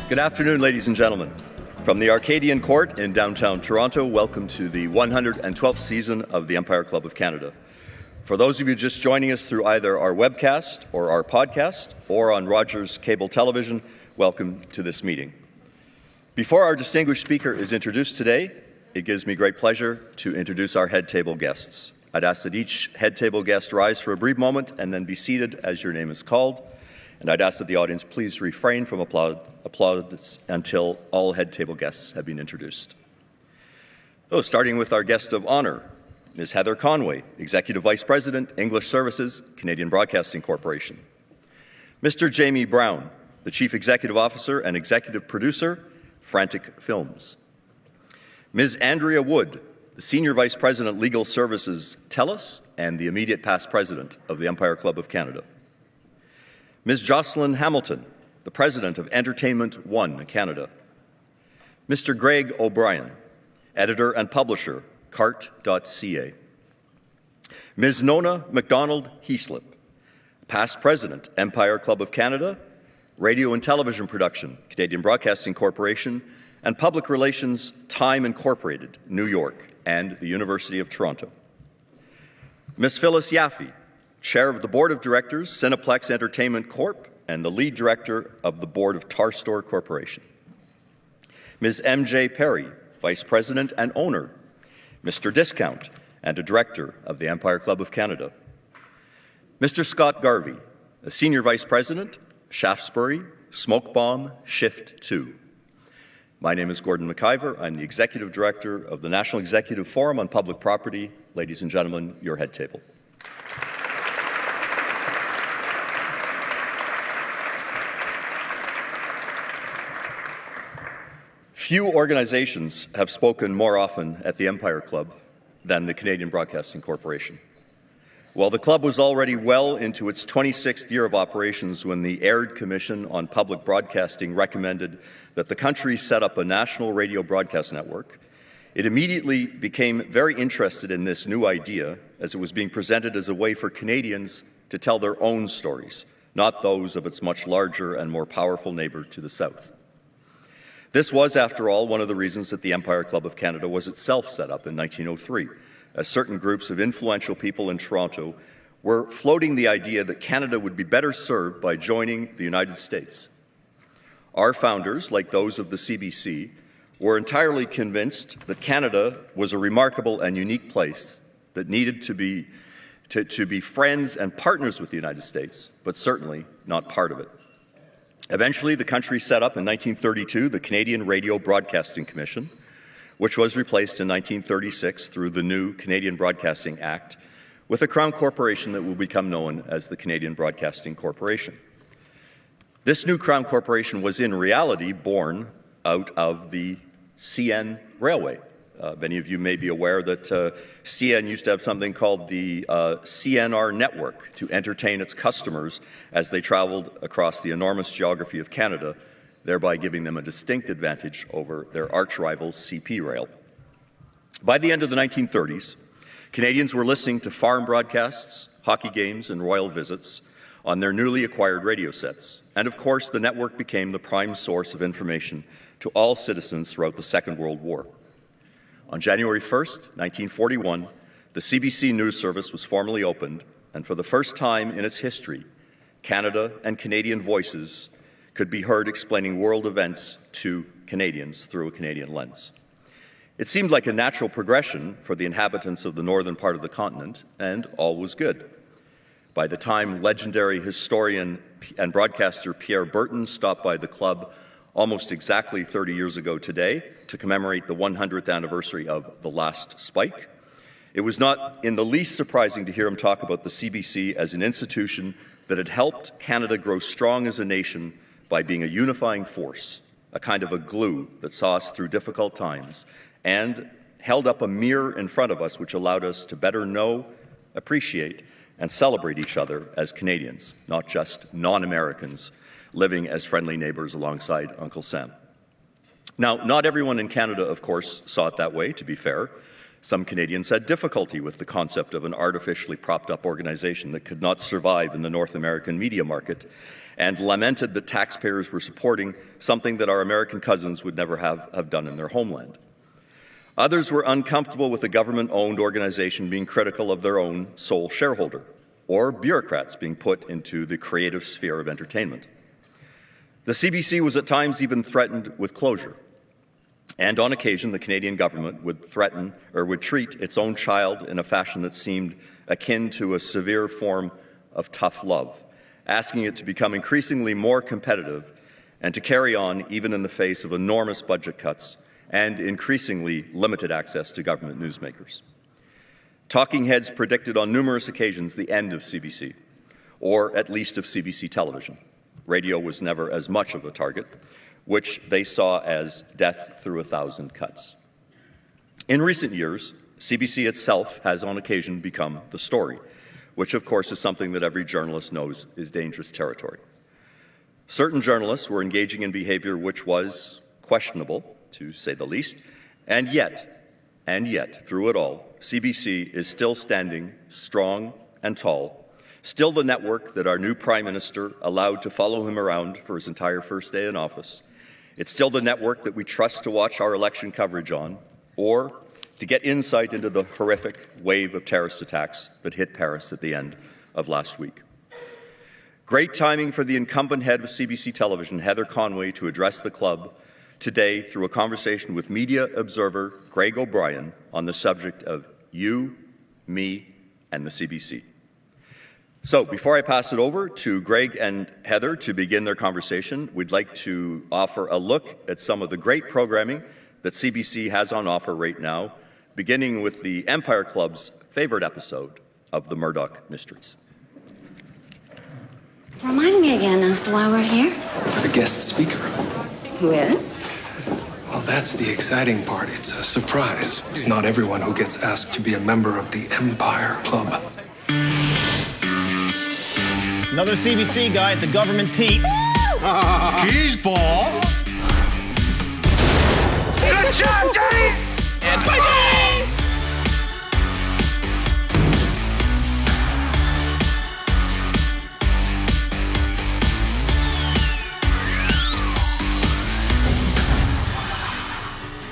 Good afternoon, ladies and gentlemen. From the Arcadian Court in downtown Toronto, welcome to the 112th season of the Empire Club of Canada. For those of you just joining us through either our webcast or our podcast or on Rogers Cable Television, welcome to this meeting. Before our distinguished speaker is introduced today, it gives me great pleasure to introduce our head table guests. I'd ask that each head table guest rise for a brief moment and then be seated as your name is called. And I'd ask that the audience please refrain from applause until all head table guests have been introduced. Starting with our guest of honor, Ms. Heather Conway, Executive Vice President, English Services, Canadian Broadcasting Corporation. Mr. Jamie Brown, the Chief Executive Officer and Executive Producer, Frantic Films. Ms. Andrea Wood, the Senior Vice President, Legal Services, TELUS, and the immediate past President of the Empire Club of Canada. Ms. Jocelyn Hamilton, the President of Entertainment One Canada. Mr. Greg O'Brien, Editor and Publisher, Cartt.ca. Ms. Nona MacDonald-Heaslip, past President, Empire Club of Canada, Radio and Television Production, Canadian Broadcasting Corporation, and Public Relations, Time Incorporated, New York, and the University of Toronto. Ms. Phyllis Yaffe, Chair of the Board of Directors, Cineplex Entertainment Corp., and the Lead Director of the Board of Tarstore Corporation. Ms. M.J. Perry, Vice President and Owner, Mr. Discount, and a Director of the Empire Club of Canada. Mr. Scott Garvey, a Senior Vice President, Shaftesbury, Smoke Bomb, Shift 2. My name is Gordon McIver. I'm the Executive Director of the National Executive Forum on Public Property. Ladies and gentlemen, your head table. Few organizations have spoken more often at the Empire Club than the Canadian Broadcasting Corporation. While the club was already well into its 26th year of operations when the AIRD Commission on Public Broadcasting recommended that the country set up a national radio broadcast network, it immediately became very interested in this new idea as it was being presented as a way for Canadians to tell their own stories, not those of its much larger and more powerful neighbour to the south. This was, after all, one of the reasons that the Empire Club of Canada was itself set up in 1903, as certain groups of influential people in Toronto were floating the idea that Canada would be better served by joining the United States. Our founders, like those of the CBC, were entirely convinced that Canada was a remarkable and unique place that needed to be friends and partners with the United States, but certainly not part of it. Eventually, the country set up in 1932 the Canadian Radio Broadcasting Commission, which was replaced in 1936 through the new Canadian Broadcasting Act with a Crown Corporation that will become known as the Canadian Broadcasting Corporation. This new Crown Corporation was in reality born out of the CN Railway. Many of you may be aware that CN used to have something called the CNR Network to entertain its customers as they traveled across the enormous geography of Canada, thereby giving them a distinct advantage over their arch-rival CP Rail. By the end of the 1930s, Canadians were listening to farm broadcasts, hockey games, and royal visits on their newly acquired radio sets. And of course, the network became the prime source of information to all citizens throughout the Second World War. On January 1st, 1941, the CBC News Service was formally opened, and for the first time in its history, Canada and Canadian voices could be heard explaining world events to Canadians through a Canadian lens. It seemed like a natural progression for the inhabitants of the northern part of the continent, and all was good. By the time legendary historian and broadcaster Pierre Burton stopped by the club almost exactly 30 years ago today to commemorate the 100th anniversary of The Last Spike, it was not in the least surprising to hear him talk about the CBC as an institution that had helped Canada grow strong as a nation by being a unifying force, a kind of a glue that saw us through difficult times and held up a mirror in front of us which allowed us to better know, appreciate, and celebrate each other as Canadians, not just non-Americans living as friendly neighbours alongside Uncle Sam. Now, not everyone in Canada, of course, saw it that way, to be fair. Some Canadians had difficulty with the concept of an artificially propped-up organization that could not survive in the North American media market, and lamented that taxpayers were supporting something that our American cousins would never have done in their homeland. Others were uncomfortable with a government-owned organization being critical of their own sole shareholder, or bureaucrats being put into the creative sphere of entertainment. The CBC was at times even threatened with closure, and on occasion the Canadian government would threaten or would treat its own child in a fashion that seemed akin to a severe form of tough love, asking it to become increasingly more competitive and to carry on even in the face of enormous budget cuts and increasingly limited access to government newsmakers. Talking heads predicted on numerous occasions the end of CBC, or at least of CBC Television. Radio was never as much of a target, which they saw as death through 1,000 cuts. In recent years, CBC itself has on occasion become the story, which of course is something that every journalist knows is dangerous territory. Certain journalists were engaging in behavior which was questionable, to say the least, and yet, through it all, CBC is still standing strong and tall, still the network that our new Prime Minister allowed to follow him around for his entire first day in office. It's still the network that we trust to watch our election coverage on, or to get insight into the horrific wave of terrorist attacks that hit Paris at the end of last week. Great timing for the incumbent head of CBC Television, Heather Conway, to address the club today through a conversation with media observer Greg O'Brien on the subject of you, me, and the CBC. So before I pass it over to Greg and Heather to begin their conversation, we'd like to offer a look at some of the great programming that CBC has on offer right now, beginning with the Empire Club's favorite episode of the Murdoch Mysteries. Remind me again as to why we're here. For the guest speaker. Who is? Well, that's the exciting part. It's a surprise. It's not everyone who gets asked to be a member of the Empire Club. Another CBC guy at the government tea. Cheese ball. Good job, Daddy! And bye-bye!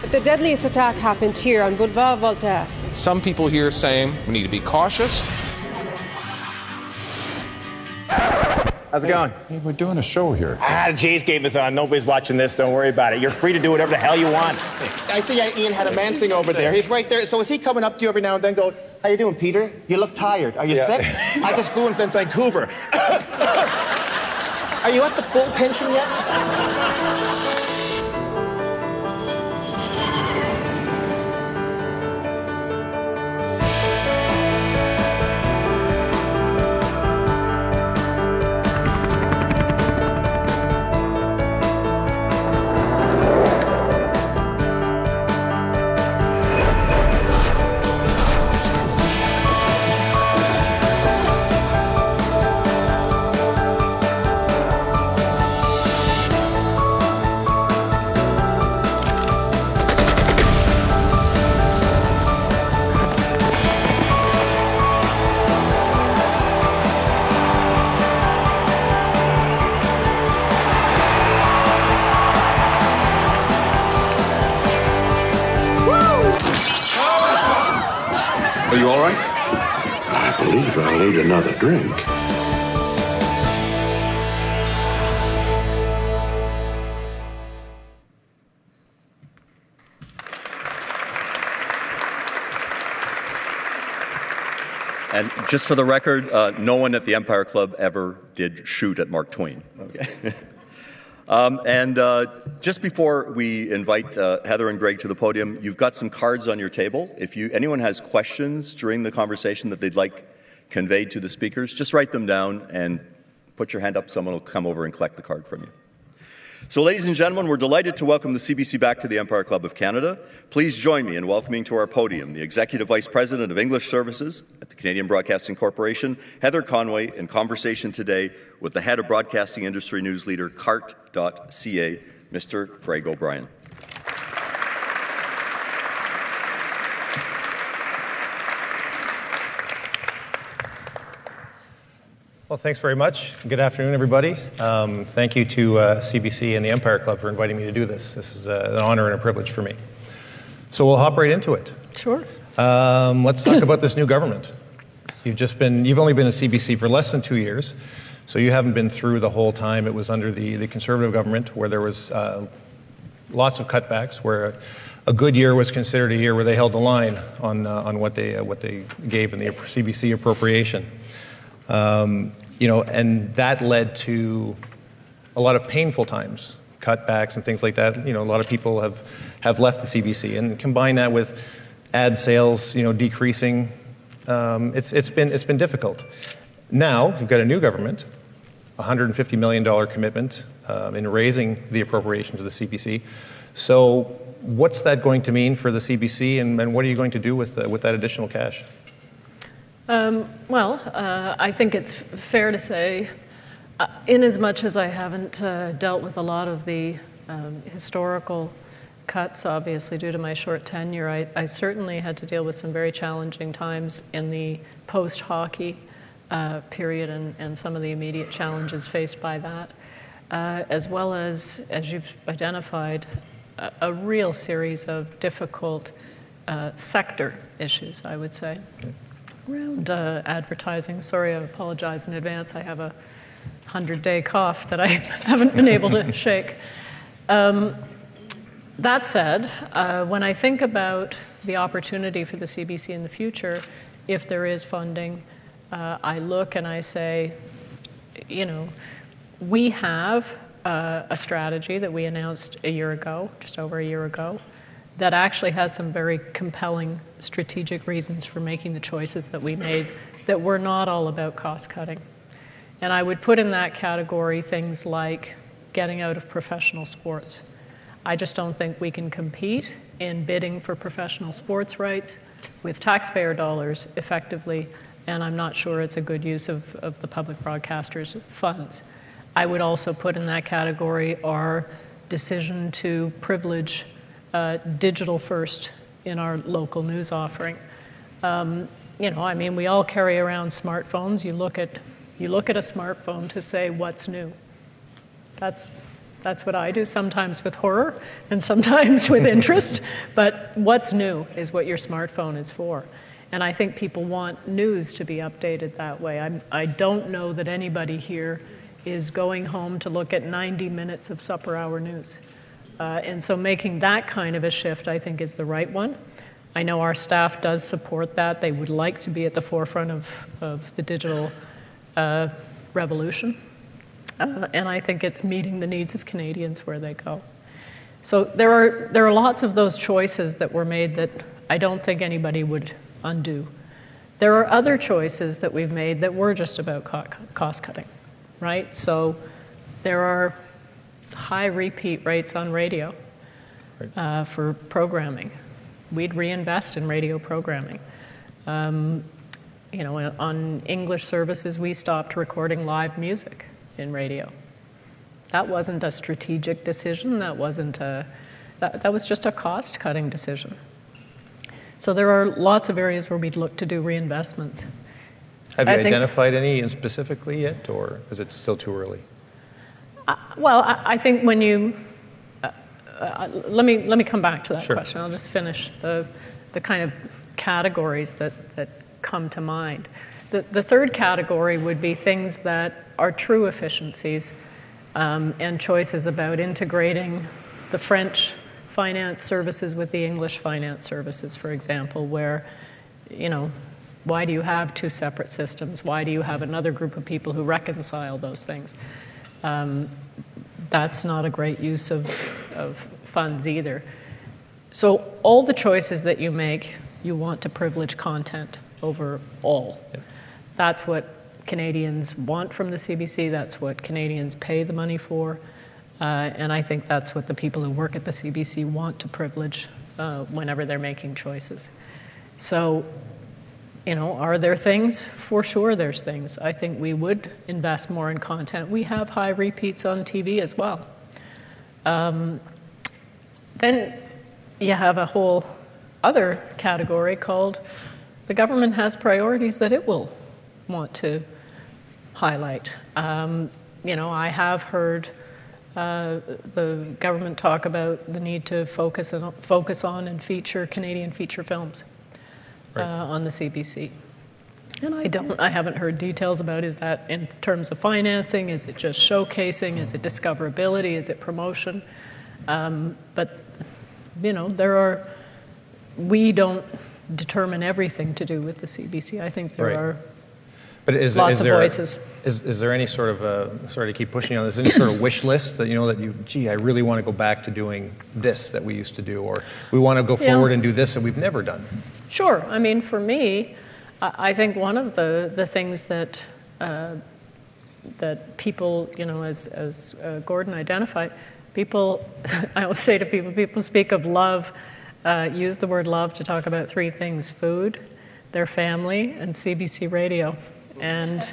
The deadliest attack happened here on Boulevard Voltaire. Some people here saying we need to be cautious. How's it going? Hey, we're doing a show here. The Jays game is on. Nobody's watching this. Don't worry about it. You're free to do whatever the hell you want. I see Ian had a man sing over there. He's right there. So is he coming up to you every now and then going, how you doing, Peter? You look tired. Are you sick? I just flew in from Vancouver. Are you at the full pension yet? Are you all right? I believe I'll need another drink. And just for the record, no one at the Empire Club ever did shoot at Mark Twain. Okay. Just before we invite Heather and Greg to the podium, you've got some cards on your table. If anyone has questions during the conversation that they'd like conveyed to the speakers, just write them down and put your hand up. Someone will come over and collect the card from you. So, ladies and gentlemen, we're delighted to welcome the CBC back to the Empire Club of Canada. Please join me in welcoming to our podium the Executive Vice President of English Services at the Canadian Broadcasting Corporation, Heather Conway, in conversation today with the head of broadcasting industry news leader, Cartt.ca, Mr. Greg O'Brien. Well, thanks very much. Good afternoon, everybody. Thank you to CBC and the Empire Club for inviting me to do this. This is an honor and a privilege for me. So we'll hop right into it. Sure. Let's talk about this new government. You've only been at CBC for less than 2 years, so you haven't been through the whole time. It was under the Conservative government where there was lots of cutbacks, where a good year was considered a year where they held the line on what they gave in the CBC appropriation. And that led to a lot of painful times, cutbacks and things like that. A lot of people have left the CBC, and combine that with ad sales, decreasing. It's been difficult. Now we've got a new government, $150 million commitment in raising the appropriation to the CBC. So what's that going to mean for the CBC, and what are you going to do with that additional cash? I think it's fair to say, in as much as I haven't dealt with a lot of the historical cuts, obviously, due to my short tenure, I certainly had to deal with some very challenging times in the post-hockey period and some of the immediate challenges faced by that, as well as you've identified, a real series of difficult sector issues, I would say, around advertising. Sorry, I apologize in advance. I have a 100-day cough that I haven't been able to shake. That said, when I think about the opportunity for the CBC in the future, if there is funding, I look and I say, we have a strategy that we announced just over a year ago, that actually has some very compelling strategic reasons for making the choices that we made that were not all about cost cutting. And I would put in that category things like getting out of professional sports. I just don't think we can compete in bidding for professional sports rights with taxpayer dollars effectively, and I'm not sure it's a good use of the public broadcasters' funds. I would also put in that category our decision to privilege digital first in our local news offering. We all carry around smartphones. You look at a smartphone to say what's new. That's what I do, sometimes with horror and sometimes with interest, but what's new is what your smartphone is for. And I think people want news to be updated that way. I don't know that anybody here is going home to look at 90 minutes of supper hour news. And so making that kind of a shift, I think, is the right one. I know our staff does support that. They would like to be at the forefront of the digital revolution. And I think it's meeting the needs of Canadians where they go. So there are lots of those choices that were made that I don't think anybody would undo. There are other choices that we've made that were just about cost cutting, right? So there are high repeat rates on radio for programming. We'd reinvest in radio programming. On English services, we stopped recording live music in radio. That wasn't a strategic decision. That was just a cost-cutting decision. So there are lots of areas where we'd look to do reinvestments. Have you identified any specifically yet, or is it still too early? I think when you let me come back to that question. I'll just finish the kind of categories that come to mind. The third category would be things that are true efficiencies and choices about integrating the French finance services with the English finance services, for example, where, why do you have two separate systems? Why do you have another group of people who reconcile those things? That's not a great use of funds either. So all the choices that you make, you want to privilege content over all. Yeah. That's what Canadians want from the CBC. That's what Canadians pay the money for. And I think that's what the people who work at the CBC want to privilege whenever they're making choices. So, are there things? For sure there's things. I think we would invest more in content. We have high repeats on TV as well. Then you have a whole other category called the government has priorities that it will want to highlight. I have heard the government talk about the need to focus on and feature Canadian feature films on the CBC. And I haven't heard details about, is that in terms of financing, is it just showcasing, is it discoverability, is it promotion? But we don't determine everything to do with the CBC. I think there are lots of voices. Is there any sort of, sorry to keep pushing on this, any sort of wish list that, I really want to go back to doing this that we used to do, or we want to go forward and do this that we've never done? Sure. I mean, for me, I think one of the things that people, as Gordon identified, people, I will say to people speak of love, use the word love to talk about three things: food, their family, and CBC Radio. And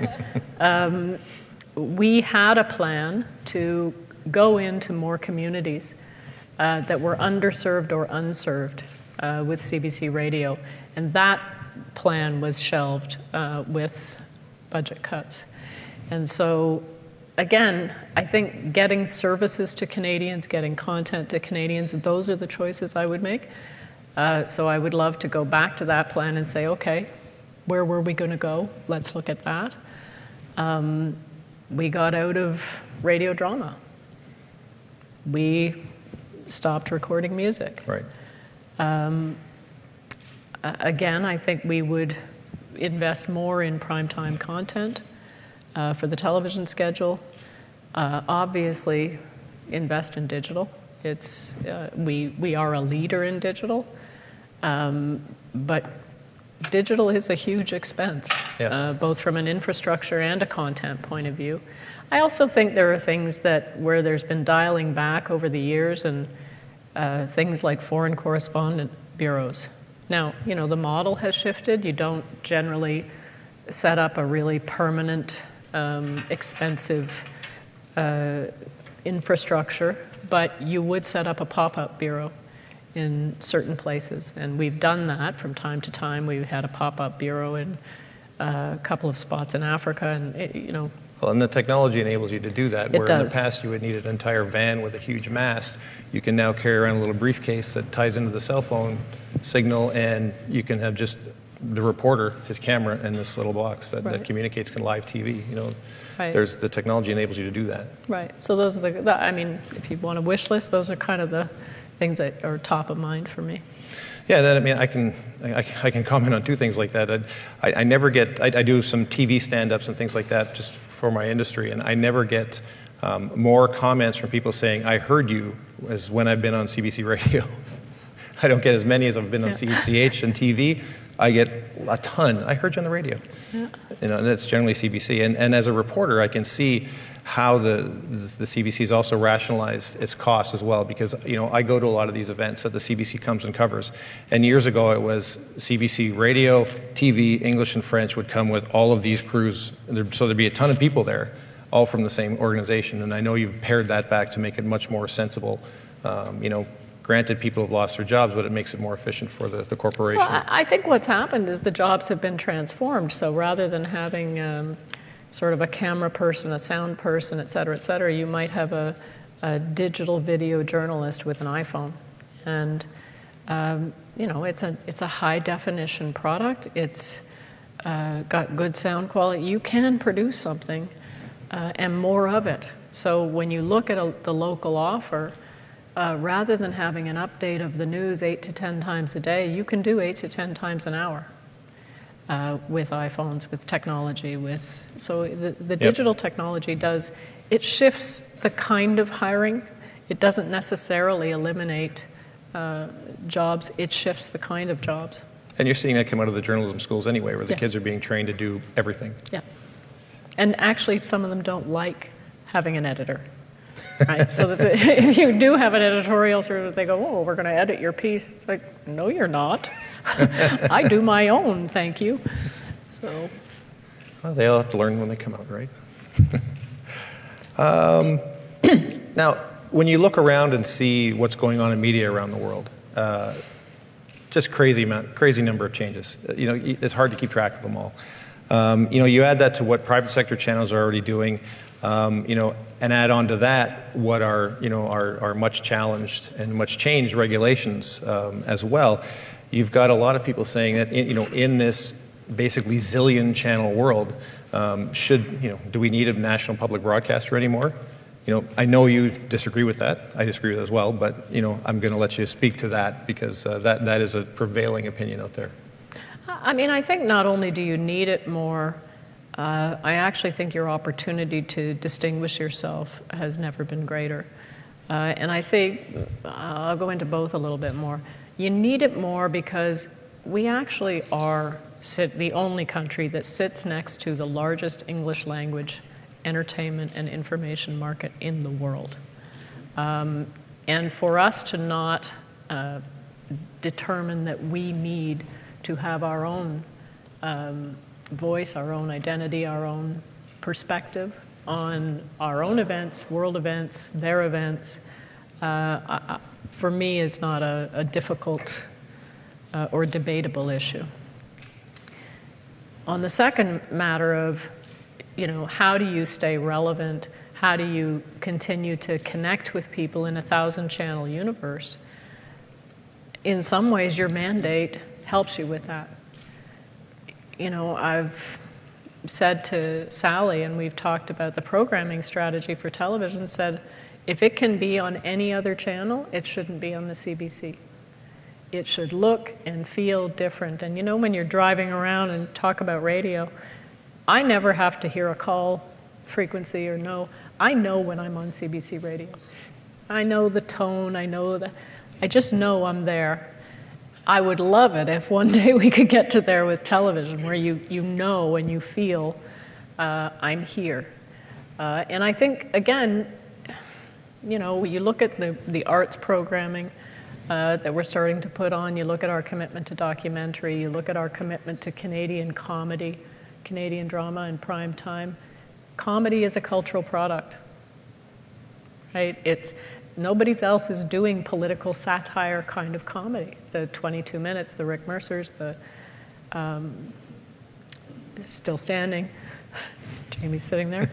we had a plan to go into more communities that were underserved or unserved with CBC Radio. And that plan was shelved with budget cuts. And so, again, I think getting services to Canadians, getting content to Canadians, those are the choices I would make. So I would love to go back to that plan and say, okay, where were we going to go? Let's look at that. We got out of radio drama. We stopped recording music. Right. Again, I think we would invest more in primetime content for the television schedule. Obviously, invest in digital. We are a leader in digital, but digital is a huge expense, both from an infrastructure and a content point of view. I also think there are things where there's been dialing back over the years, and things like foreign correspondent bureaus. Now, the model has shifted. You don't generally set up a really permanent, expensive infrastructure, but you would set up a pop-up bureau in certain places, and we've done that from time to time. We've had a pop-up bureau in a couple of spots in Africa, and Well, and the technology enables you to do that, where in the past you would need an entire van with a huge mast. You can now carry around a little briefcase that ties into the cell phone signal, and you can have just the reporter, his camera, and this little box that communicates live TV. There's the technology enables you to do that. Right. So those are if you want a wish list, those are kind of the things that are top of mind for me. Yeah, I can comment on two things like that. I never get. I do some TV stand-ups and things like that just for my industry, and I never get more comments from people saying, "I heard you," as when I've been on CBC Radio. I don't get as many as I've been on CCH and TV. I get a ton. I heard you on the radio. Yeah. And that's generally CBC. And as a reporter, I can see how the CBC's also rationalized its costs as well, because I go to a lot of these events that the CBC comes and covers, and years ago it was CBC Radio, TV, English and French would come with all of these crews, so there'd be a ton of people there, all from the same organization, and I know you've pared that back to make it much more sensible. Granted, people have lost their jobs, but it makes it more efficient for the corporation. Well, I think what's happened is the jobs have been transformed, so rather than having sort of a camera person, a sound person, et cetera, you might have a digital video journalist with an iPhone. And, it's a high definition product. It's got good sound quality. You can produce something and more of it. So when you look at the local offer, rather than having an update of the news 8 to 10 times a day, you can do 8 to 10 times an hour. With iPhones, with technology, so the digital technology it shifts the kind of hiring. It doesn't necessarily eliminate jobs, it shifts the kind of jobs. And you're seeing that come out of the journalism schools anyway, where the kids are being trained to do everything. Yeah. And actually some of them don't like having an editor. Right, so that if you do have an editorial, sort of, they go, "Oh, we're going to edit your piece." It's like, no, you're not. I do my own, thank you. So, well, they all have to learn when they come out, right? Now, when you look around and see what's going on in media around the world, just crazy number of changes. It's hard to keep track of them all. You add that to what private sector channels are already doing, and add on to that what are much challenged and much changed regulations as well. You've got a lot of people saying that in this basically zillion channel world, do we need a national public broadcaster anymore? I know you disagree with that. I disagree with it as well, but I'm going to let you speak to that because that is a prevailing opinion out there. I mean, I think not only do you need it more, I actually think your opportunity to distinguish yourself has never been greater. And I say, I'll go into both a little bit more. You need it more because we actually are the only country that sits next to the largest English language entertainment and information market in the world. And for us to not determine that we need to have our own voice, our own identity, our own perspective on our own events, world events, their events, for me is not a difficult or debatable issue. On the second matter of, how do you stay relevant? How do you continue to connect with people in a 1,000-channel universe? In some ways, your mandate helps you with that. I've said to Sally, and we've talked about the programming strategy for television, said, if it can be on any other channel, it shouldn't be on the CBC. It should look and feel different. And when you're driving around and talk about radio, I never have to hear a call frequency or no. I know when I'm on CBC Radio. I know the tone, I just know I'm there. I would love it if one day we could get to there with television where you know and you feel I'm here. And I think, again, you look at the arts programming that we're starting to put on, you look at our commitment to documentary, you look at our commitment to Canadian comedy, Canadian drama in prime time. Comedy is a cultural product, right? Nobody else is doing political satire kind of comedy. The 22 Minutes, the Rick Mercers, the Still Standing. Jamie's sitting there.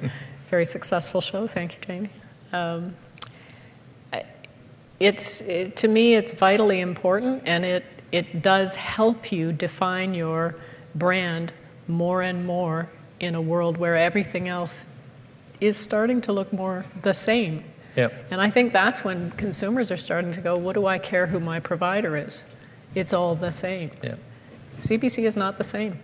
Very successful show. Thank you, Jamie. To me, it's vitally important, and it does help you define your brand more and more in a world where everything else is starting to look more the same. Yep. And I think that's when consumers are starting to go, what do I care who my provider is? It's all the same. Yep. CBC is not the same.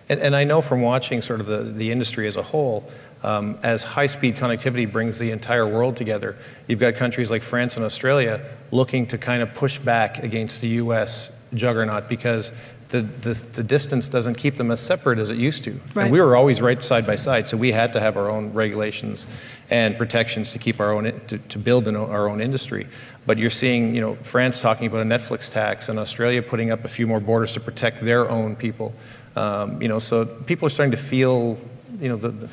And I know from watching sort of the industry as a whole, as high-speed connectivity brings the entire world together, you've got countries like France and Australia looking to kind of push back against the U.S. juggernaut because the distance doesn't keep them as separate as it used to. Right. And we were always right side by side, so we had to have our own regulations and protections to keep our own to build our own industry. But you're seeing, France talking about a Netflix tax and Australia putting up a few more borders to protect their own people. So people are starting to feel, the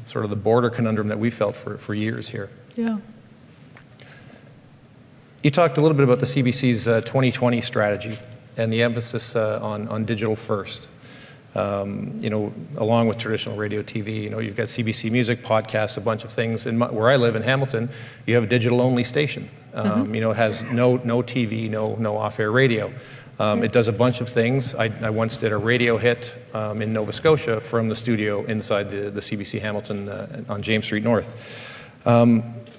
sort of the border conundrum that we felt for years here. Yeah. You talked a little bit about the CBC's 2020 strategy and the emphasis on digital first. Along with traditional radio, TV, you've got CBC Music, podcasts, a bunch of things. Where I live in Hamilton, you have a digital-only station. It has no TV, no off-air radio. It does a bunch of things. I once did a radio hit in Nova Scotia from the studio inside the CBC Hamilton on James Street North.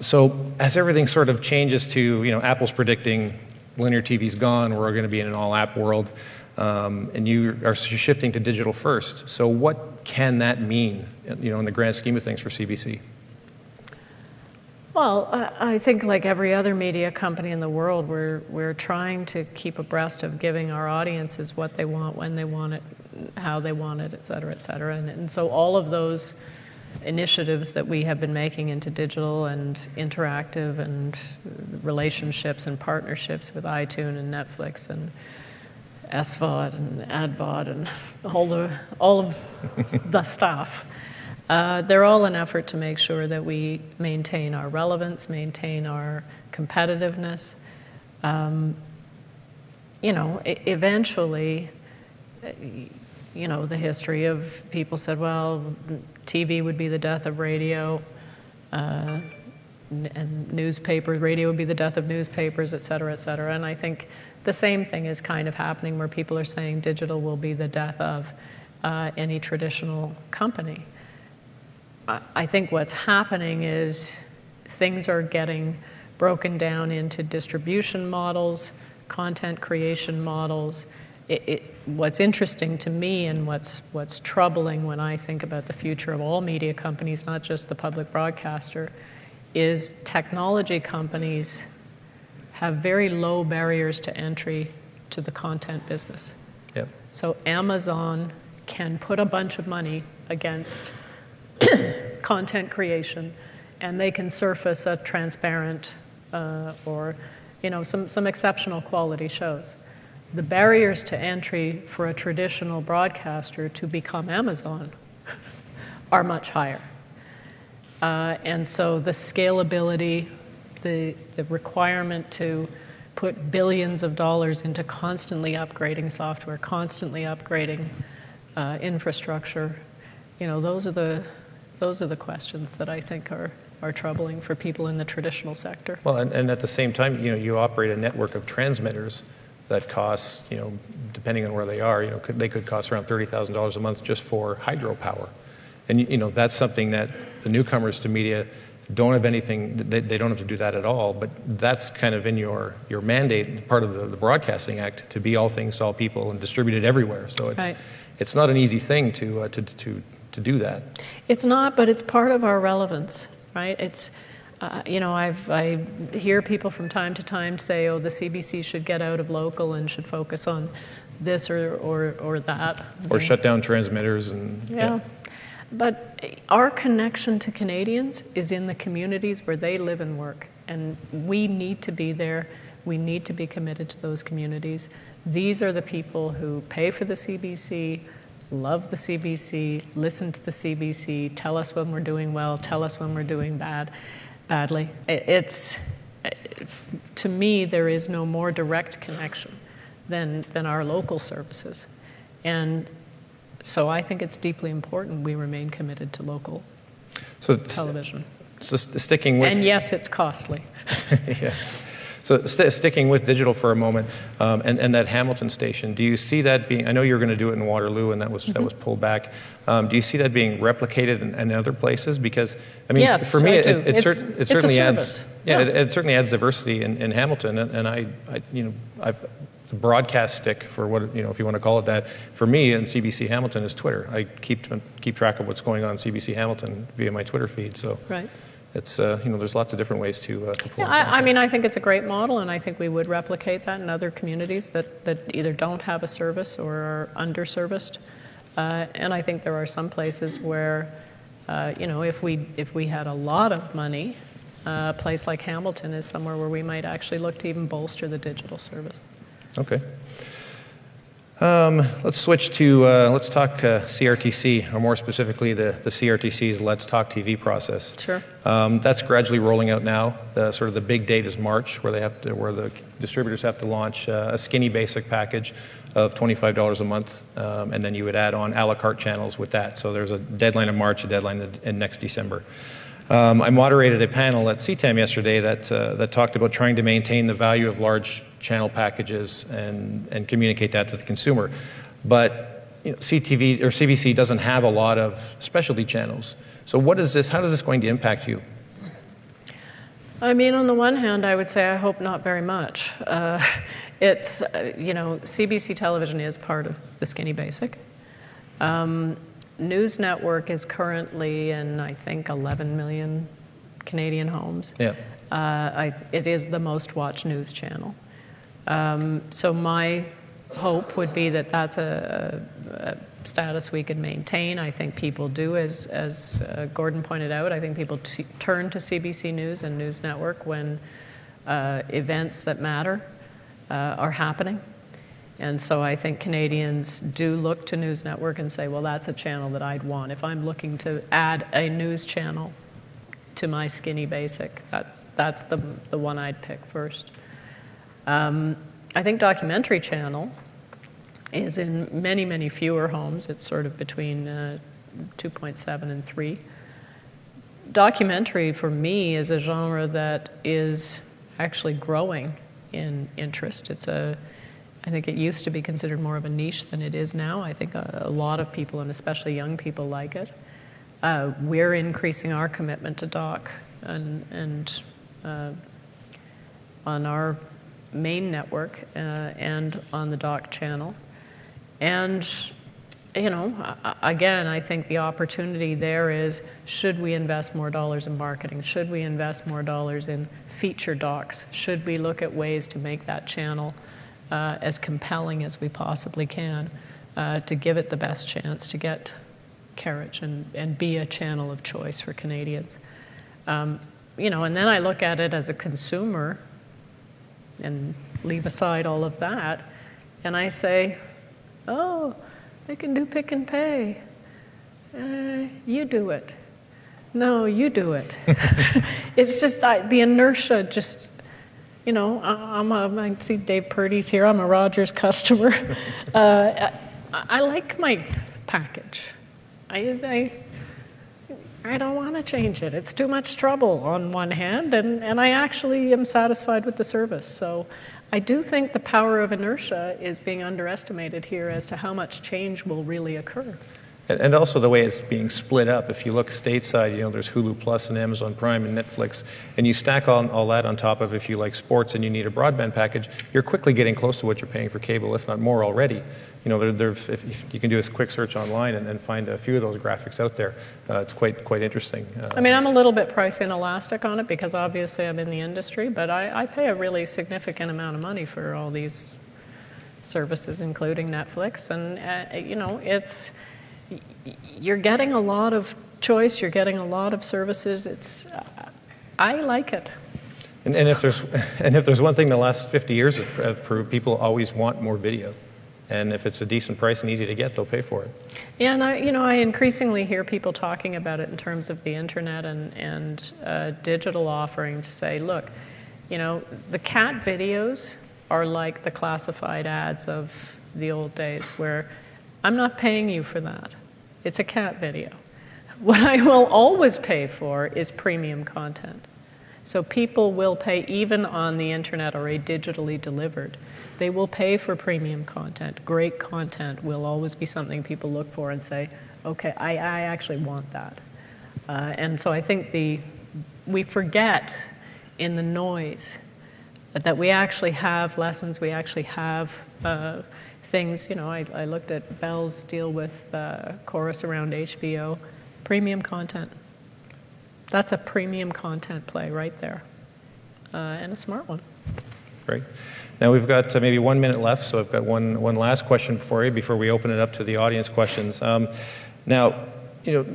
So as everything sort of changes to, Apple's predicting linear TV's gone, we're going to be in an all-app world, and you are shifting to digital first. So what can that mean, in the grand scheme of things for CBC? Well, I think like every other media company in the world, we're trying to keep abreast of giving our audiences what they want, when they want it, how they want it, et cetera, et cetera. And so all of those initiatives that we have been making into digital and interactive and relationships and partnerships with iTunes and Netflix and SVOD and AdVOD and all of the stuff. They're all an effort to make sure that we maintain our relevance, maintain our competitiveness. Eventually, the history of people said, well, TV would be the death of radio, and radio would be the death of newspapers, et cetera, et cetera. And I think the same thing is kind of happening where people are saying digital will be the death of any traditional company. I think what's happening is things are getting broken down into distribution models, content creation models. What's interesting to me and what's troubling when I think about the future of all media companies, not just the public broadcaster, is technology companies have very low barriers to entry to the content business. Yep. So Amazon can put a bunch of money against content creation, and they can surface a transparent or some exceptional quality shows. The barriers to entry for a traditional broadcaster to become Amazon are much higher. And so the scalability, the requirement to put billions of dollars into constantly upgrading software, constantly upgrading infrastructure, those are the questions that I think are troubling for people in the traditional sector. Well, and at the same time, you operate a network of transmitters that costs, depending on where they are, they could cost around $30,000 a month just for hydropower. And, that's something that the newcomers to media don't have anything, they don't have to do that at all, but that's kind of in your mandate, part of the Broadcasting Act, to be all things to all people and distribute it everywhere. So it's not an easy thing to do that. It's not, but it's part of our relevance, right? It's, I hear people from time to time say, oh, the CBC should get out of local and should focus on this or that. Or shut down transmitters and... Yeah. But our connection to Canadians is in the communities where they live and work. And we need to be there. We need to be committed to those communities. These are the people who pay for the CBC, love the CBC, listen to the CBC, tell us when we're doing well, tell us when we're doing badly. To me, there is no more direct connection than our local services. And so I think it's deeply important we remain committed to local television. So sticking with... And yes, it's costly. Yeah. So sticking with digital for a moment, and that Hamilton station, do you see that being... I know you were going to do it in Waterloo, and that was pulled back. Do you see that being replicated in other places? Because, I mean, yes, for me, it certainly adds... Yeah, it certainly adds diversity in Hamilton, and I've the broadcast stick, for what, if you want to call it that, for me in CBC Hamilton is Twitter. I keep track of what's going on in CBC Hamilton via my Twitter feed. So right. It's there's lots of different ways to pull. Yeah, I think it's a great model, and I think we would replicate that in other communities that either don't have a service or are underserviced. And I think there are some places where, if we had a lot of money, a place like Hamilton is somewhere where we might actually look to even bolster the digital service. Okay. Let's switch to, let's talk CRTC, or more specifically the CRTC's Let's Talk TV process. Sure. That's gradually rolling out now. The big date is March, where the distributors have to launch a skinny basic package of $25 a month, and then you would add on a la carte channels with that. So there's a deadline in March, a deadline in next December. I moderated a panel at CTAM yesterday that talked about trying to maintain the value of large channel packages and communicate that to the consumer. But CTV or CBC doesn't have a lot of specialty channels. So how is this going to impact you? I mean, on the one hand, I would say I hope not very much. CBC Television is part of the skinny basic. News Network is currently in, I think, 11 million Canadian homes. Yeah. It is the most watched news channel. So my hope would be that that's a status we could maintain. I think people do, as Gordon pointed out, I think people turn to CBC News and News Network when events that matter are happening. And so I think Canadians do look to News Network and say, well, that's a channel that I'd want. If I'm looking to add a news channel to my skinny basic, that's the one I'd pick first. I think documentary channel is in many, many fewer homes. It's sort of between 2.7 and 3. Documentary, for me, is a genre that is actually growing in interest. I think it used to be considered more of a niche than it is now. I think a lot of people, and especially young people, like it. We're increasing our commitment to doc and on our main network and on the doc channel. And, you know, again, I think the opportunity there is, should we invest more dollars in marketing? Should we invest more dollars in feature docs? Should we look at ways to make that channel as compelling as we possibly can to give it the best chance to get carriage and be a channel of choice for Canadians? You know, and then I look at it as a consumer and leave aside all of that, and I say, oh, they can do pick and pay. You do it. No, you do it. It's just the inertia just, you know, I see Dave Purdy's here. I'm a Rogers customer. I like my package. I don't want to change it. It's too much trouble on one hand, and I actually am satisfied with the service. So I do think the power of inertia is being underestimated here as to how much change will really occur. And also the way it's being split up. If you look stateside, you know, there's Hulu Plus and Amazon Prime and Netflix, and you stack all that on top of, if you like sports and you need a broadband package, you're quickly getting close to what you're paying for cable, if not more already. You know, if you can do a quick search online and find a few of those graphics out there, it's quite interesting. I mean, I'm a little bit price inelastic on it because obviously I'm in the industry, but I pay a really significant amount of money for all these services, including Netflix, and you know, you're getting a lot of choice, you're getting a lot of services. I like it. And if there's one thing the last 50 years have proved, people always want more video. And if it's a decent price and easy to get, they'll pay for it. Yeah, and I increasingly hear people talking about it in terms of the internet and digital offering, to say, look, you know, the cat videos are like the classified ads of the old days, where I'm not paying you for that. It's a cat video. What I will always pay for is premium content. So people will pay, even on the internet or a digitally delivered, they will pay for premium content. Great content will always be something people look for and say, okay, I actually want that. And so I think we forget in the noise that we actually have lessons, we actually have things. You know, I looked at Bell's deal with Chorus around HBO. Premium content. That's a premium content play right there, and a smart one. Great. Now we've got maybe 1 minute left, so I've got one last question for you before we open it up to the audience questions. Now, you know,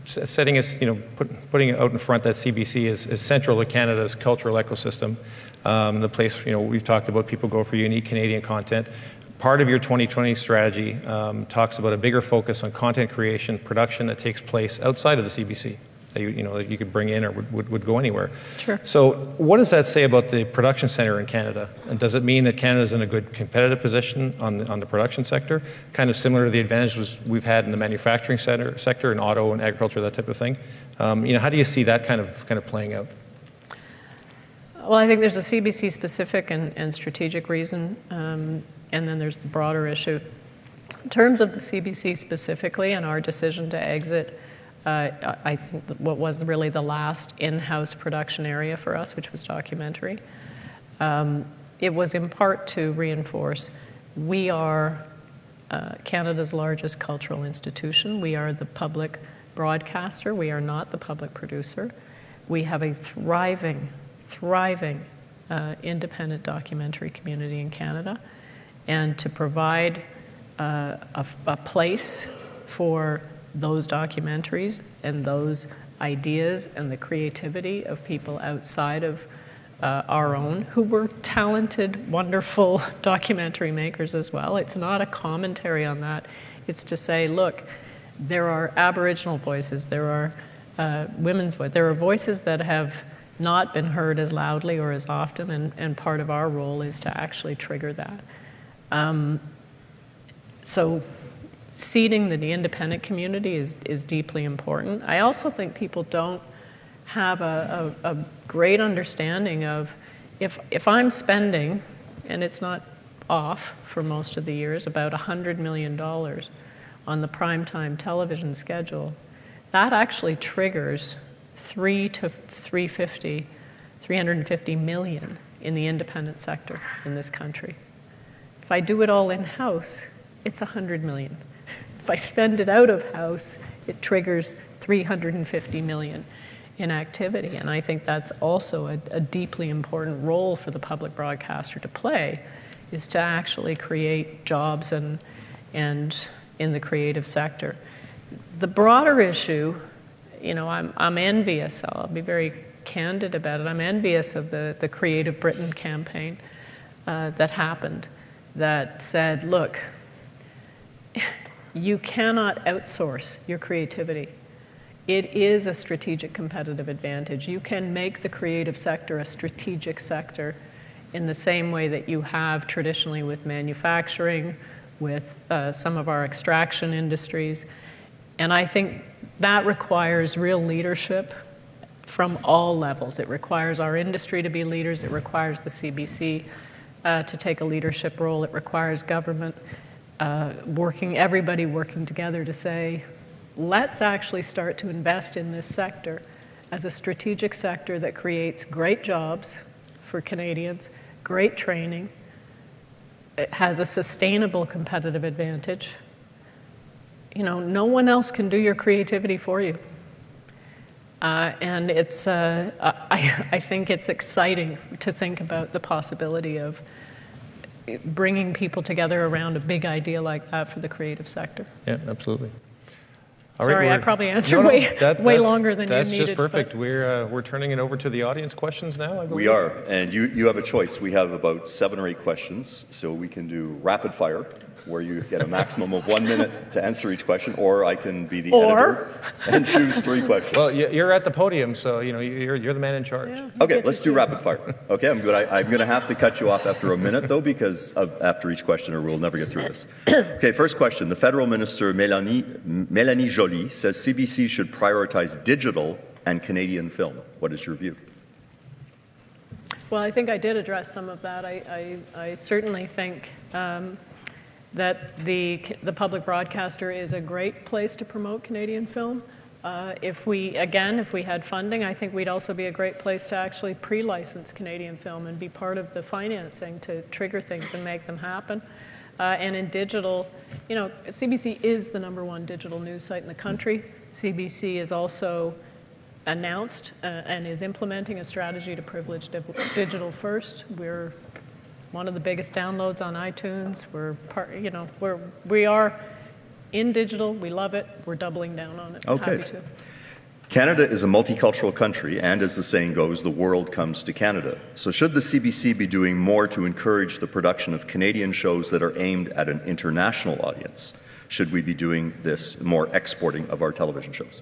setting us, you know, putting it out in front that CBC is central to Canada's cultural ecosystem. The place, you know, we've talked about, people go for unique Canadian content. Part of your 2020 strategy talks about a bigger focus on content creation, production that takes place outside of the CBC, that you could bring in or would go anywhere. Sure. So what does that say about the production center in Canada? And does it mean that Canada's in a good competitive position on the production sector, kind of similar to the advantages we've had in the manufacturing sector in auto and agriculture, that type of thing? You know, how do you see that kind of playing out? Well, I think there's a CBC specific and strategic reason, and then there's the broader issue. In terms of the CBC specifically and our decision to exit, I think what was really the last in-house production area for us, which was documentary, it was in part to reinforce we are Canada's largest cultural institution. We are the public broadcaster. We are not the public producer. We have a thriving independent documentary community in Canada, and to provide a place for those documentaries and those ideas and the creativity of people outside of our own, who were talented, wonderful documentary makers as well. It's not a commentary on that. It's to say, look, there are Aboriginal voices, there are women's voices, there are voices that have not been heard as loudly or as often, and part of our role is to actually trigger that. So seeding the independent community is deeply important. I also think people don't have a great understanding of if I'm spending, and it's not off for most of the years, about $100 million on the primetime television schedule, that actually triggers 350 million in the independent sector in this country. If I do it all in-house, it's 100 million. If I spend it out of house, it triggers 350 million in activity. And I think that's also a deeply important role for the public broadcaster to play, is to actually create jobs and in the creative sector. The broader issue, I'm envious. I'll be very candid about it. I'm envious of the Creative Britain campaign that happened, that said, look, you cannot outsource your creativity. It is a strategic competitive advantage. You can make the creative sector a strategic sector in the same way that you have traditionally with manufacturing, with some of our extraction industries. And I think that requires real leadership from all levels. It requires our industry to be leaders. It requires the CBC to take a leadership role. It requires government everybody working together to say, let's actually start to invest in this sector as a strategic sector that creates great jobs for Canadians, great training. It has a sustainable competitive advantage. No one else can do your creativity for you. And it's, I think it's exciting to think about the possibility of bringing people together around a big idea like that for the creative sector. Yeah, absolutely. Sorry, I probably answered way longer than you needed. That's just perfect. We're turning it over to the audience questions now, I believe. We are, and you have a choice. We have about 7 or 8 questions, so we can do rapid fire, where you get a maximum of 1 minute to answer each question, or I can be the editor and choose 3 questions. Well, you're at the podium, so you're the man in charge. Yeah, okay, let's do rapid fire. Okay, I'm going to have to cut you off after a minute, though, because after each question, or we'll never get through this. Okay, first question. The Federal Minister, Mélanie Joly, says CBC should prioritize digital and Canadian film. What is your view? Well, I think I did address some of that. I certainly think that the public broadcaster is a great place to promote Canadian film. If we had funding, I think we'd also be a great place to actually pre-license Canadian film and be part of the financing to trigger things and make them happen. And in digital, CBC is the #1 digital news site in the country. CBC is also announced and is implementing a strategy to privilege digital first. We're one of the biggest downloads on iTunes. We are in digital. We love it. We're doubling down on it. Okay. Happy to. Canada is a multicultural country, and as the saying goes, the world comes to Canada. So should the CBC be doing more to encourage the production of Canadian shows that are aimed at an international audience? Should we be doing this more exporting of our television shows?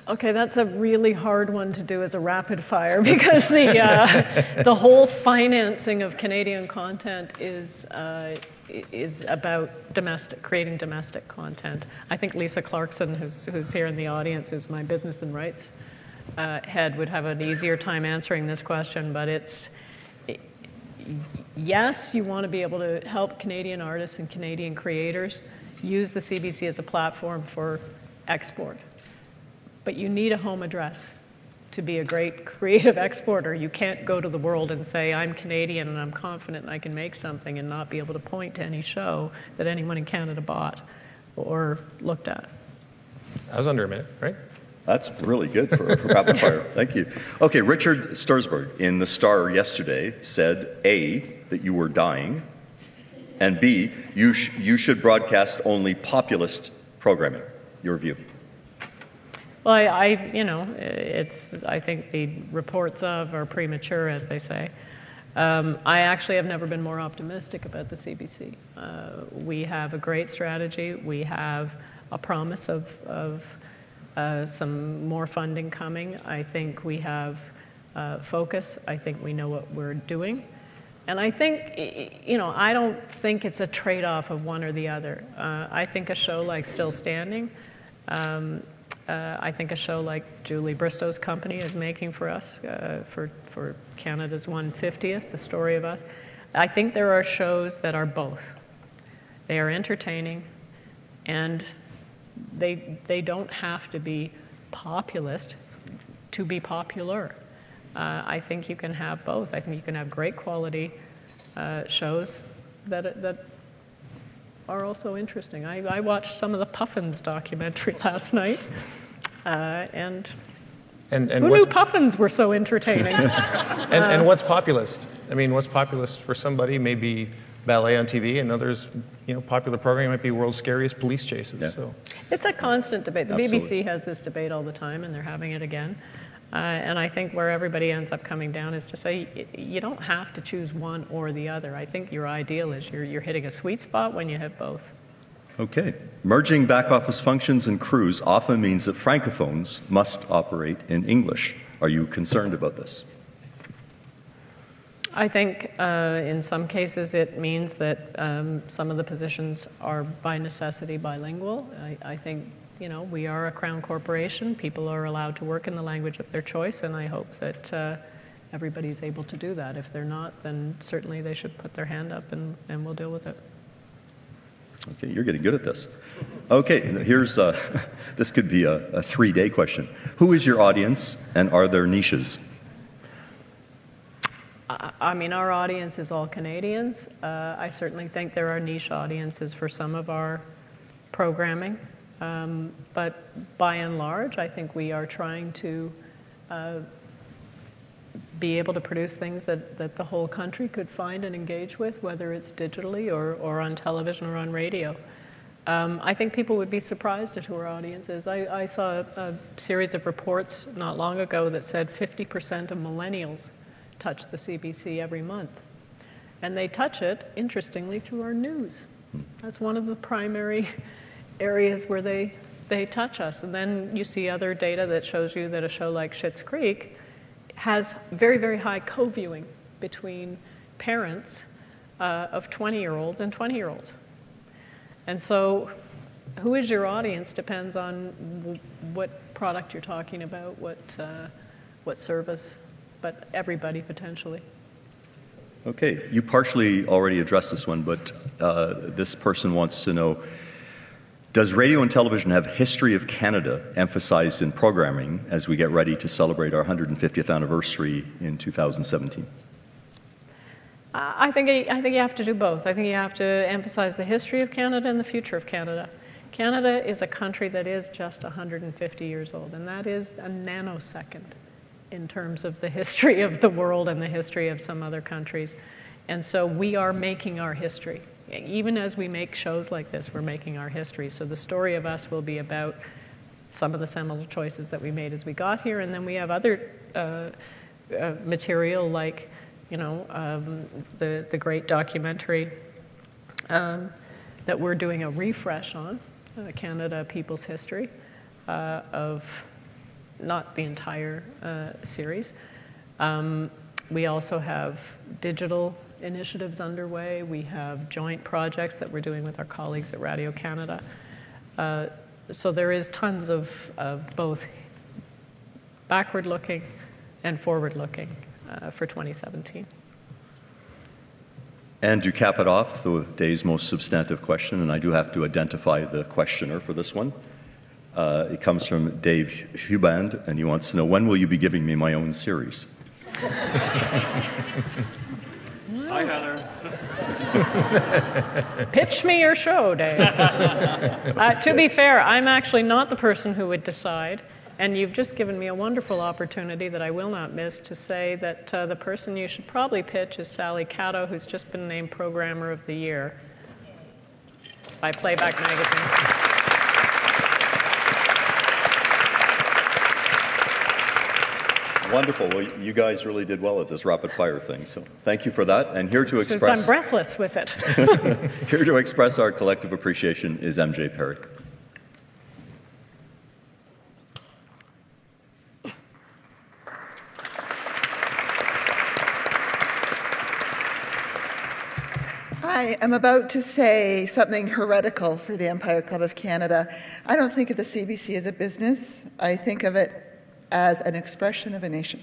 Okay, that's a really hard one to do as a rapid fire because the whole financing of Canadian content is about creating domestic content. I think Lisa Clarkson, who's here in the audience, who's my business and rights head, would have an easier time answering this question. But yes, you want to be able to help Canadian artists and Canadian creators use the CBC as a platform for export. But you need a home address to be a great creative exporter. You can't go to the world and say, I'm Canadian and I'm confident and I can make something and not be able to point to any show that anyone in Canada bought or looked at. That was under a minute, right? That's really good for rapid fire. Thank you. Okay, Richard Sturzberg in The Star yesterday said, A, that you were dying, and B, you should broadcast only populist programming. Your view? Well, I think the reports are premature, as they say. I actually have never been more optimistic about the CBC. We have a great strategy. We have a promise of some more funding coming. I think we have focus. I think we know what we're doing. And I think, you know, I don't think it's a trade-off of one or the other. I think a show like Still Standing, I think a show like Julie Bristow's company is making for us, for Canada's 150th, The Story of Us. I think there are shows that are both. They are entertaining, and they don't have to be populist to be popular. I think you can have both. I think you can have great quality shows that are also interesting. I watched some of the Puffins documentary last night, and who knew Puffins were so entertaining? and what's populist? I mean, what's populist for somebody may be ballet on TV, and others, you know, popular programming might be world's scariest police chases. Yeah. So it's a constant debate. The Absolutely. BBC has this debate all the time, and they're having it again. And I think where everybody ends up coming down is to say you don't have to choose one or the other. I think your ideal is you're hitting a sweet spot when you have both. Okay. Merging back office functions and crews often means that francophones must operate in English. Are you concerned about this? I think in some cases it means that some of the positions are by necessity bilingual. I think, you know, we are a Crown corporation. People are allowed to work in the language of their choice, and I hope that everybody's able to do that. If they're not, then certainly they should put their hand up and we'll deal with it. Okay, you're getting good at this. Okay, here's, this could be a 3-day question. Who is your audience, and are there niches? I mean, our audience is all Canadians. I certainly think there are niche audiences for some of our programming. But by and large, I think we are trying to be able to produce things that the whole country could find and engage with, whether it's digitally or on television or on radio. I think people would be surprised at who our audience is. I saw a series of reports not long ago that said 50% of millennials touch the CBC every month. And they touch it, interestingly, through our news. That's one of the primary areas where they touch us. And then you see other data that shows you that a show like Schitt's Creek has very, very high co-viewing between parents of 20-year-olds and 20-year-olds. And so who is your audience depends on what product you're talking about, what service, but everybody potentially. Okay, you partially already addressed this one, but this person wants to know, does radio and television have history of Canada emphasized in programming as we get ready to celebrate our 150th anniversary in 2017? I think you have to do both. I think you have to emphasize the history of Canada and the future of Canada. Canada is a country that is just 150 years old, and that is a nanosecond in terms of the history of the world and the history of some other countries. And so we are making our history. Even as we make shows like this, we're making our history. So the Story of Us will be about some of the seminal choices that we made as we got here, and then we have other material like, you know, the great documentary that we're doing a refresh on, Canada People's History, of not the entire series. We also have digital initiatives underway. We have joint projects that we're doing with our colleagues at Radio Canada. So there is tons of both backward-looking and forward-looking for 2017. And to cap it off, the day's most substantive question, and I do have to identify the questioner for this one. It comes from Dave Huband, and he wants to know, when will you be giving me my own series? Hi, Heather. Pitch me your show, Dave. To be fair, I'm actually not the person who would decide, and you've just given me a wonderful opportunity that I will not miss to say that the person you should probably pitch is Sally Cato, who's just been named Programmer of the Year by Playback Magazine. Wonderful. Well, you guys really did well at this rapid fire thing, so thank you for that. And here to express... I'm breathless with it. Here to express our collective appreciation is MJ Perry. I am about to say something heretical for the Empire Club of Canada. I don't think of the CBC as a business. I think of it as an expression of a nation.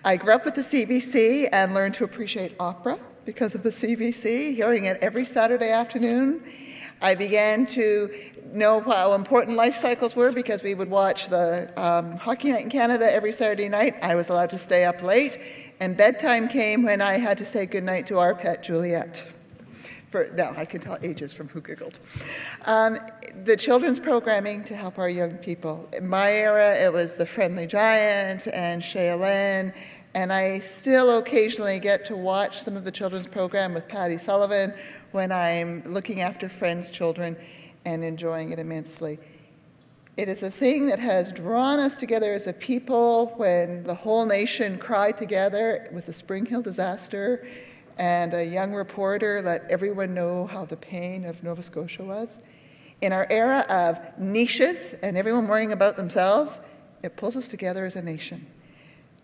I grew up with the CBC and learned to appreciate opera because of the CBC, hearing it every Saturday afternoon. I began to know how important life cycles were because we would watch the Hockey Night in Canada every Saturday night. I was allowed to stay up late, and bedtime came when I had to say goodnight to our pet, Juliet. Now, I can tell ages from who giggled. The children's programming to help our young people. In my era, it was The Friendly Giant and Shaylin, and I still occasionally get to watch some of the children's program with Patty Sullivan when I'm looking after friends' children and enjoying it immensely. It is a thing that has drawn us together as a people when the whole nation cried together with the Spring Hill disaster, and a young reporter let everyone know how the pain of Nova Scotia was. In our era of niches and everyone worrying about themselves, it pulls us together as a nation.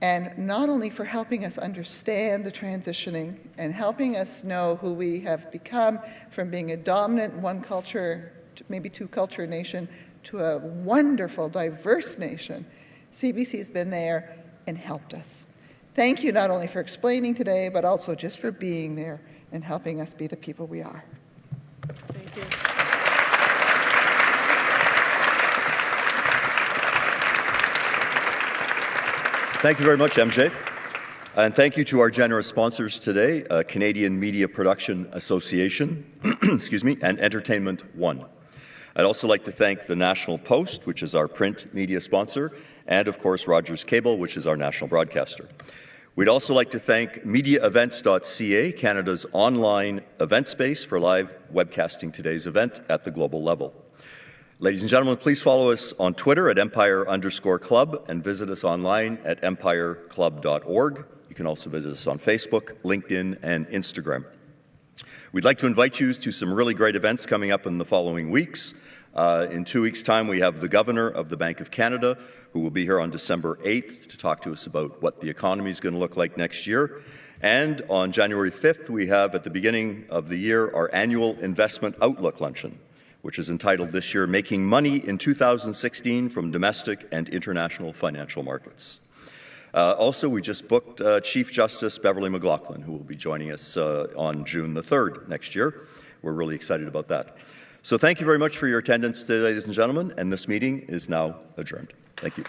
And not only for helping us understand the transitioning and helping us know who we have become from being a dominant one culture, maybe two culture nation, to a wonderful, diverse nation, CBC has been there and helped us. Thank you not only for explaining today, but also just for being there and helping us be the people we are. Thank you. Thank you very much, MJ. And thank you to our generous sponsors today, Canadian Media Production Association, excuse me, and Entertainment One. I'd also like to thank the National Post, which is our print media sponsor, and of course Rogers Cable, which is our national broadcaster. We'd also like to thank MediaEvents.ca, Canada's online event space for live webcasting today's event at the global level. Ladies and gentlemen, please follow us on Twitter at Empire_Club and visit us online at empireclub.org. You can also visit us on Facebook, LinkedIn, and Instagram. We'd like to invite you to some really great events coming up in the following weeks. In 2 weeks' time, we have the Governor of the Bank of Canada, who will be here on December 8th to talk to us about what the economy is going to look like next year. And on January 5th, we have, at the beginning of the year, our annual Investment Outlook Luncheon, which is entitled this year, Making Money in 2016 from Domestic and International Financial Markets. Also, we just booked Chief Justice Beverly McLaughlin, who will be joining us on June the 3rd next year. We're really excited about that. So thank you very much for your attendance today, ladies and gentlemen, and this meeting is now adjourned. Thank you.